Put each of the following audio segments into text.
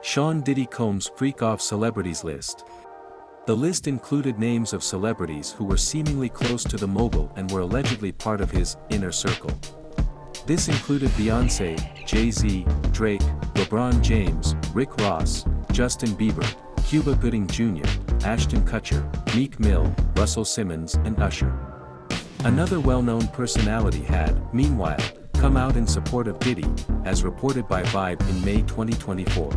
Sean Diddy Combs' freak-off celebrities list. The list included names of celebrities who were seemingly close to the mogul and were allegedly part of his inner circle. This included Beyoncé, Jay-Z, Drake, LeBron James, Rick Ross, Justin Bieber, Cuba Gooding Jr., Ashton Kutcher, Meek Mill, Russell Simmons and Usher. Another well-known personality had, meanwhile, come out in support of Diddy, as reported by Vibe in May 2024.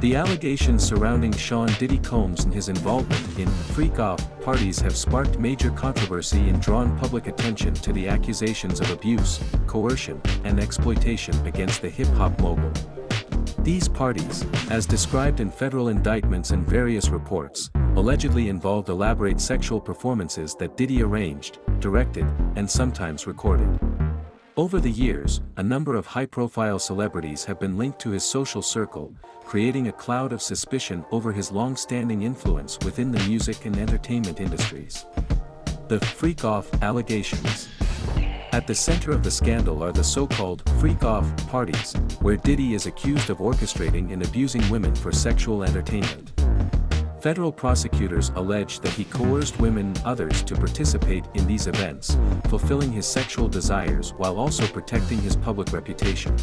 The allegations surrounding Sean Diddy Combs and his involvement in freak-off parties have sparked major controversy and drawn public attention to the accusations of abuse, coercion, and exploitation against the hip-hop mogul. These parties, as described in federal indictments and various reports, allegedly involved elaborate sexual performances that Diddy arranged, directed, and sometimes recorded. Over the years, a number of high-profile celebrities have been linked to his social circle, creating a cloud of suspicion over his long-standing influence within the music and entertainment industries. The freak-off allegations. At the center of the scandal are the so-called freak-off parties, where Diddy is accused of orchestrating and abusing women for sexual entertainment. Federal prosecutors allege that he coerced women and others to participate in these events, fulfilling his sexual desires while also protecting his public reputation.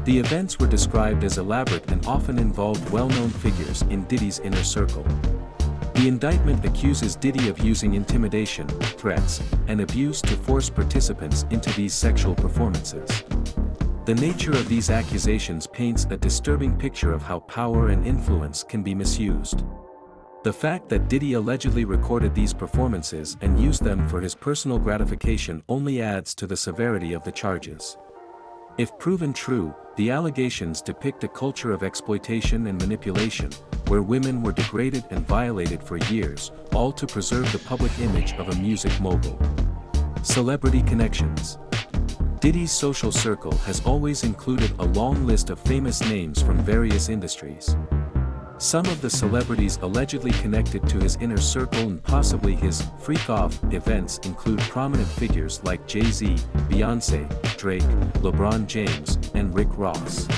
The events were described as elaborate and often involved well-known figures in Diddy's inner circle. The indictment accuses Diddy of using intimidation, threats, and abuse to force participants into these sexual performances. The nature of these accusations paints a disturbing picture of how power and influence can be misused. The fact that Diddy allegedly recorded these performances and used them for his personal gratification only adds to the severity of the charges. If proven true, the allegations depict a culture of exploitation and manipulation, where women were degraded and violated for years, all to preserve the public image of a music mogul. Celebrity connections. Diddy's social circle has always included a long list of famous names from various industries. Some of the celebrities allegedly connected to his inner circle and possibly his freak-off events include prominent figures like Jay-Z, Beyoncé, Drake, LeBron James, and Rick Ross.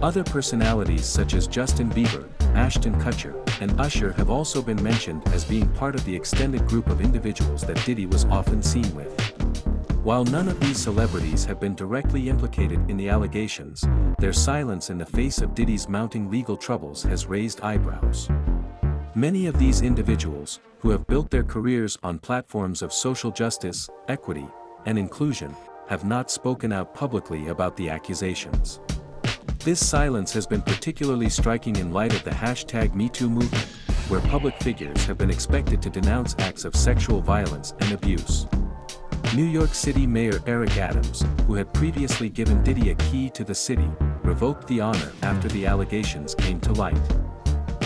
Other personalities such as Justin Bieber, Ashton Kutcher, and Usher have also been mentioned as being part of the extended group of individuals that Diddy was often seen with. While none of these celebrities have been directly implicated in the allegations, their silence in the face of Diddy's mounting legal troubles has raised eyebrows. Many of these individuals, who have built their careers on platforms of social justice, equity, and inclusion, have not spoken out publicly about the accusations. This silence has been particularly striking in light of the #MeToo movement, where public figures have been expected to denounce acts of sexual violence and abuse. New York City Mayor Eric Adams, who had previously given Diddy a key to the city, revoked the honor after the allegations came to light.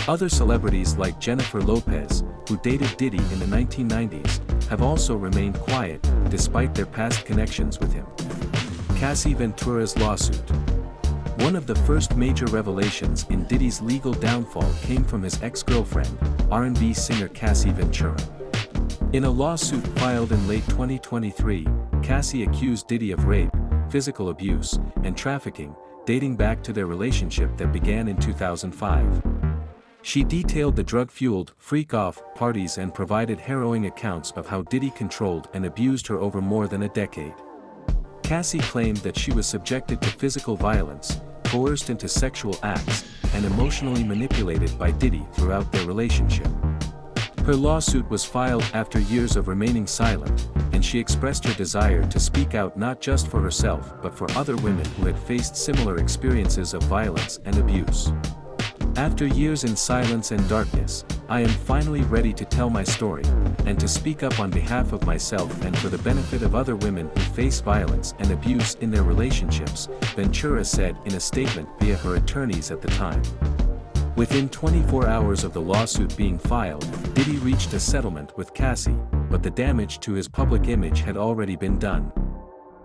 Other celebrities like Jennifer Lopez, who dated Diddy in the 1990s, have also remained quiet, despite their past connections with him. Cassie Ventura's lawsuit. One of the first major revelations in Diddy's legal downfall came from his ex-girlfriend, R&B singer Cassie Ventura. In a lawsuit filed in late 2023, Cassie accused Diddy of rape, physical abuse, and trafficking, dating back to their relationship that began in 2005. She detailed the drug-fueled, freak-off parties and provided harrowing accounts of how Diddy controlled and abused her over more than a decade. Cassie claimed that she was subjected to physical violence, coerced into sexual acts, and emotionally manipulated by Diddy throughout their relationship. Her lawsuit was filed after years of remaining silent, and she expressed her desire to speak out not just for herself but for other women who had faced similar experiences of violence and abuse. After years in silence and darkness, I am finally ready to tell my story, and to speak up on behalf of myself and for the benefit of other women who face violence and abuse in their relationships, Ventura said in a statement via her attorneys at the time. Within 24 hours of the lawsuit being filed, Diddy reached a settlement with Cassie, but the damage to his public image had already been done.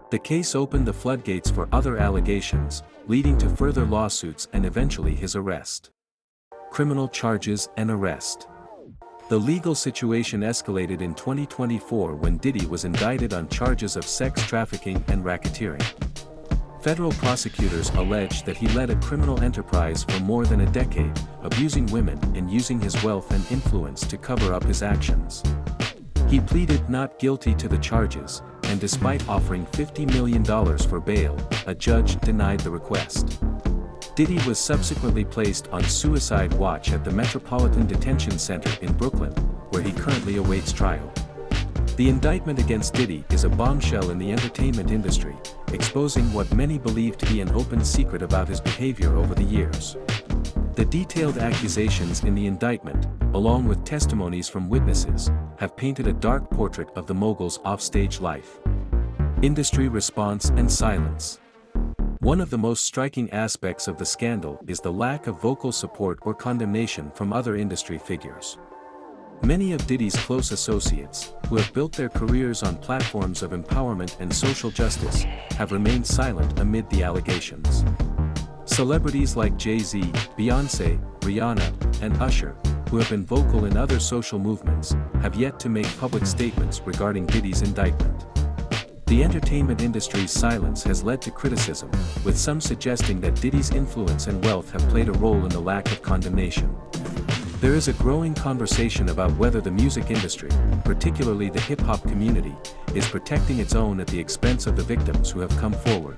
The case opened the floodgates for other allegations, leading to further lawsuits and eventually his arrest. Criminal charges and arrest. The legal situation escalated in 2024 when Diddy was indicted on charges of sex trafficking and racketeering. Federal prosecutors allege that he led a criminal enterprise for more than a decade, abusing women and using his wealth and influence to cover up his actions. He pleaded not guilty to the charges, and despite offering $50 million for bail, a judge denied the request. Diddy was subsequently placed on suicide watch at the Metropolitan Detention Center in Brooklyn, where he currently awaits trial. The indictment against Diddy is a bombshell in the entertainment industry, exposing what many believe to be an open secret about his behavior over the years. The detailed accusations in the indictment, along with testimonies from witnesses, have painted a dark portrait of the mogul's offstage life. Industry response and silence. One of the most striking aspects of the scandal is the lack of vocal support or condemnation from other industry figures. Many of Diddy's close associates, who have built their careers on platforms of empowerment and social justice, have remained silent amid the allegations. Celebrities like Jay-Z, Beyoncé, Rihanna, and Usher, who have been vocal in other social movements, have yet to make public statements regarding Diddy's indictment. The entertainment industry's silence has led to criticism, with some suggesting that Diddy's influence and wealth have played a role in the lack of condemnation. There is a growing conversation about whether the music industry, particularly the hip-hop community, is protecting its own at the expense of the victims who have come forward.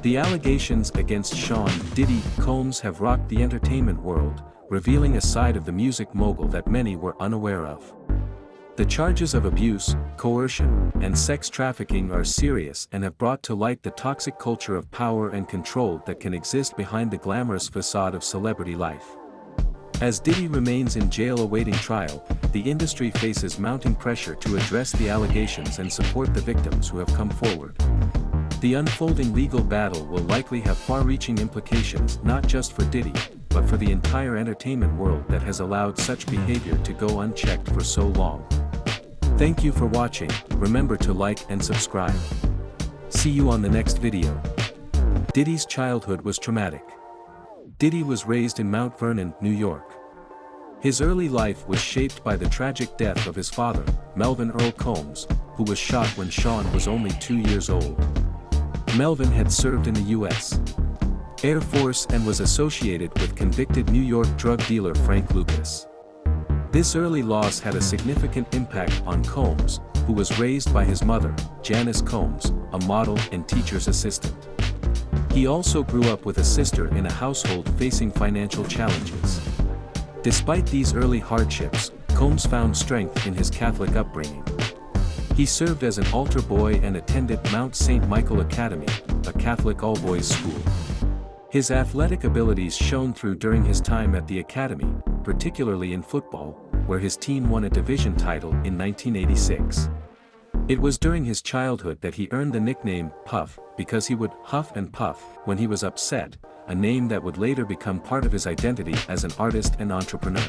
The allegations against Sean "Diddy" Combs have rocked the entertainment world, revealing a side of the music mogul that many were unaware of. The charges of abuse, coercion, and sex trafficking are serious and have brought to light the toxic culture of power and control that can exist behind the glamorous facade of celebrity life. As Diddy remains in jail awaiting trial, the industry faces mounting pressure to address the allegations and support the victims who have come forward. The unfolding legal battle will likely have far-reaching implications not just for Diddy, but for the entire entertainment world that has allowed such behavior to go unchecked for so long. Thank you for watching. Remember to like and subscribe. See you on the next video. Diddy's childhood was traumatic. Diddy was raised in Mount Vernon, New York. His early life was shaped by the tragic death of his father, Melvin Earl Combs, who was shot when Sean was only 2 years old. Melvin had served in the U.S. Air Force and was associated with convicted New York drug dealer Frank Lucas. This early loss had a significant impact on Combs, who was raised by his mother, Janice Combs, a model and teacher's assistant. He also grew up with a sister in a household facing financial challenges. Despite these early hardships, Combs found strength in his Catholic upbringing. He served as an altar boy and attended Mount St. Michael Academy, a Catholic all-boys school. His athletic abilities shone through during his time at the academy, particularly in football, where his team won a division title in 1986. It was during his childhood that he earned the nickname Puff, because he would huff and puff when he was upset, a name that would later become part of his identity as an artist and entrepreneur.